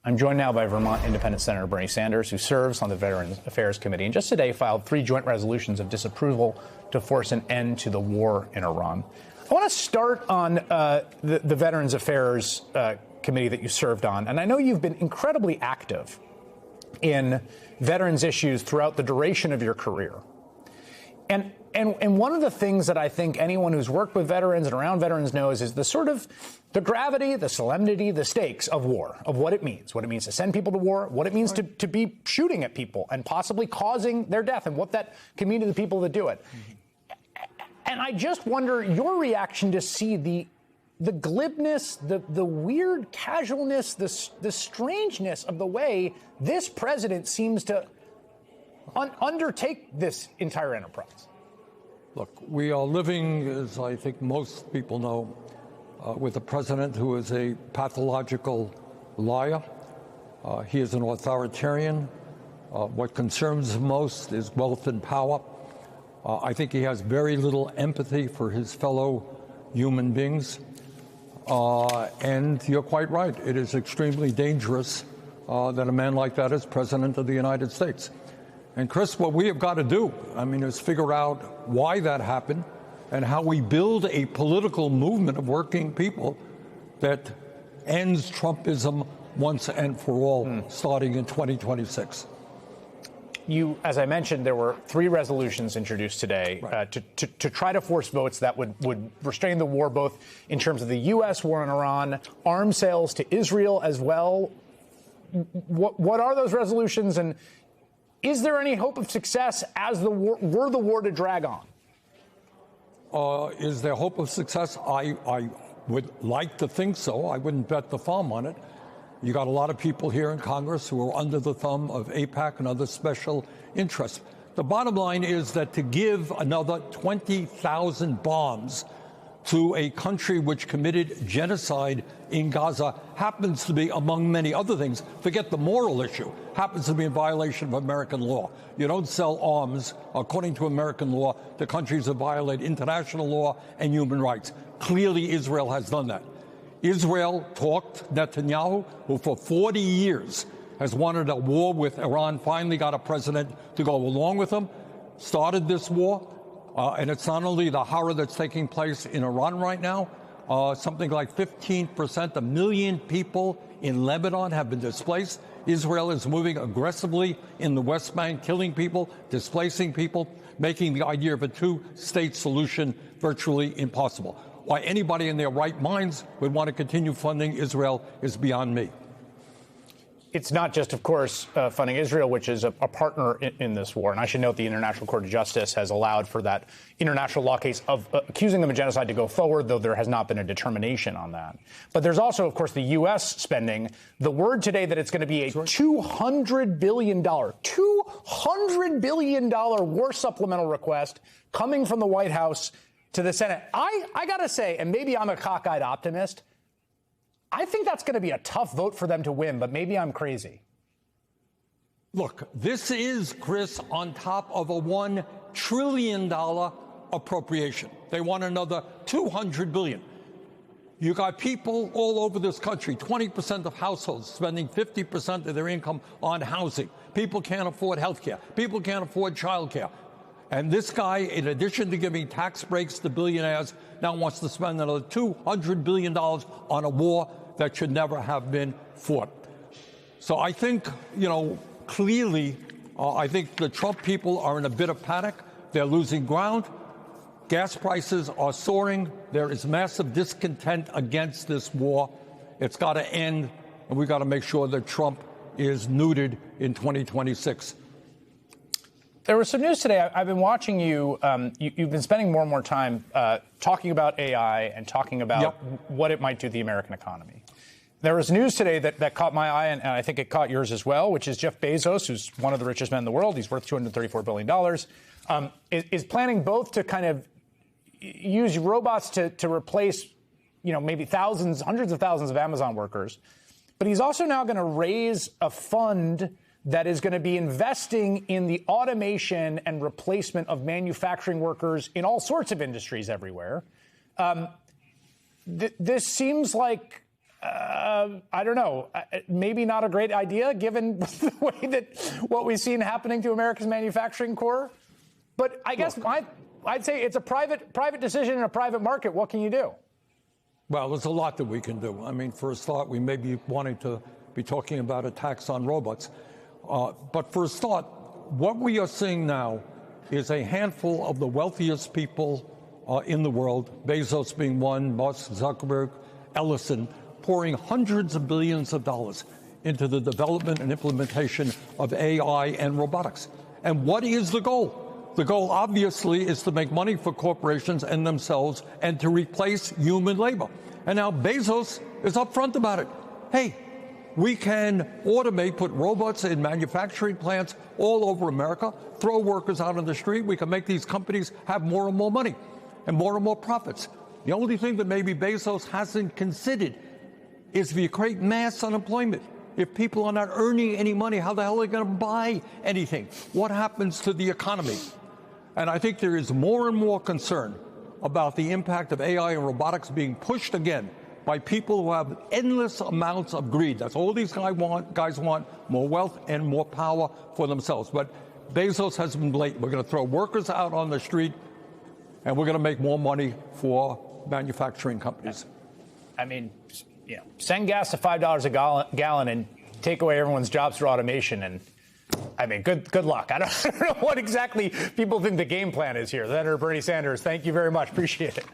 I'm joined now by Vermont Independent Senator Bernie Sanders, who serves on the Veterans Affairs Committee and just today filed 3 joint resolutions of disapproval to force an end to the war in Iran. I want to start on the Veterans Affairs Committee that you served on. And I know you've been incredibly active in veterans issues throughout the duration of your career. And one of the things that I think anyone who's worked with veterans and around veterans knows is the sort of the gravity, the solemnity, the stakes of war, of what it means to send people to war, what it means to be shooting at people and possibly causing their death, and what that can mean to the people that do it. And I just wonder your reaction to see the glibness, the weird casualness, the strangeness of the way this president seems to undertake this entire enterprise. Look, we are living, as I think most people know, with a president who is a pathological liar. He is an authoritarian. What concerns him most is wealth and power. I think he has very little empathy for his fellow human beings. And you're quite right. It is extremely dangerous that a man like that is president of the United States. And Chris, what we have got to do, is figure out why that happened and how we build a political movement of working people that ends Trumpism once and for all, starting in 2026. As I mentioned, there were 3 resolutions introduced today to try to force votes that would restrain the war, both in terms of the U.S. war in Iran, arms sales to Israel as well. What are those resolutions, and is there any hope of success as the war to drag on? Is there hope of success? I would like to think so. I wouldn't bet the farm on it. You got a lot of people here in Congress who are under the thumb of AIPAC and other special interests. The bottom line is that to give another 20,000 bombs to a country which committed genocide in Gaza happens to be, among many other things, forget the moral issue, happens to be in violation of American law. You don't sell arms, according to American law, to countries that violate international law and human rights. Clearly, Israel has done that. Israel talked Netanyahu, who for 40 years has wanted a war with Iran, finally got a president to go along with him, started this war. And it's not only the horror that's taking place in Iran right now, something like 15%, a million people in Lebanon have been displaced. Israel is moving aggressively in the West Bank, killing people, displacing people, making the idea of a 2-state solution virtually impossible. Why anybody in their right minds would want to continue funding Israel is beyond me. It's not just, of course, funding Israel, which is a partner in this war. And I should note the International Court of Justice has allowed for that international law case of accusing them of genocide to go forward, though there has not been a determination on that. But there's also, of course, the U.S. spending. The word today that it's going to be a $200 billion war supplemental request coming from the White House to the Senate. I got to say, and maybe I'm a cockeyed optimist, I think that's going to be a tough vote for them to win, but maybe I'm crazy. Look, this is, Chris, on top of a $1 trillion appropriation. They want another $200 billion. You got people all over this country, 20% of households spending 50% of their income on housing. People can't afford health care. People can't afford child care. And this guy, in addition to giving tax breaks to billionaires, now wants to spend another $200 billion on a war that should never have been fought. So I think, clearly, I think the Trump people are in a bit of panic. They're losing ground. Gas prices are soaring. There is massive discontent against this war. It's got to end, and we've got to make sure that Trump is neutered in 2026. There was some news today. I've been watching you. You've been spending more and more time talking about AI and talking about what it might do to the American economy. There was news today that caught my eye, and I think it caught yours as well, which is Jeff Bezos, who's one of the richest men in the world. He's worth $234 billion, is planning both to kind of use robots to replace, maybe thousands, hundreds of thousands of Amazon workers. But he's also now going to raise a fund that is going to be investing in the automation and replacement of manufacturing workers in all sorts of industries everywhere. This seems like I don't know. Maybe not a great idea, given the way that what we've seen happening to America's manufacturing core. But I guess I'd say it's a private decision in a private market. What can you do? Well, there's a lot that we can do. I mean, for a start, we may be wanting to be talking about a tax on robots. But for a start, what we are seeing now is a handful of the wealthiest people in the world, Bezos being one, Mark Zuckerberg, Ellison, pouring hundreds of billions of dollars into the development and implementation of AI and robotics. And what is the goal? The goal, obviously, is to make money for corporations and themselves and to replace human labor. And now Bezos is upfront about it. Hey, we can automate, put robots in manufacturing plants all over America, throw workers out on the street. We can make these companies have more and more money and more profits. The only thing that maybe Bezos hasn't considered is if you create mass unemployment, if people are not earning any money, how the hell are they going to buy anything? What happens to the economy? And I think there is more and more concern about the impact of AI and robotics being pushed again by people who have endless amounts of greed. That's all these guys want, more wealth and more power for themselves. But Bezos has been blatant. We're going to throw workers out on the street, and we're going to make more money for manufacturing companies. I mean, send gas to $5 a gallon and take away everyone's jobs through automation. And I mean, good luck. I don't know what exactly people think the game plan is here. Senator Bernie Sanders, thank you very much. Appreciate it.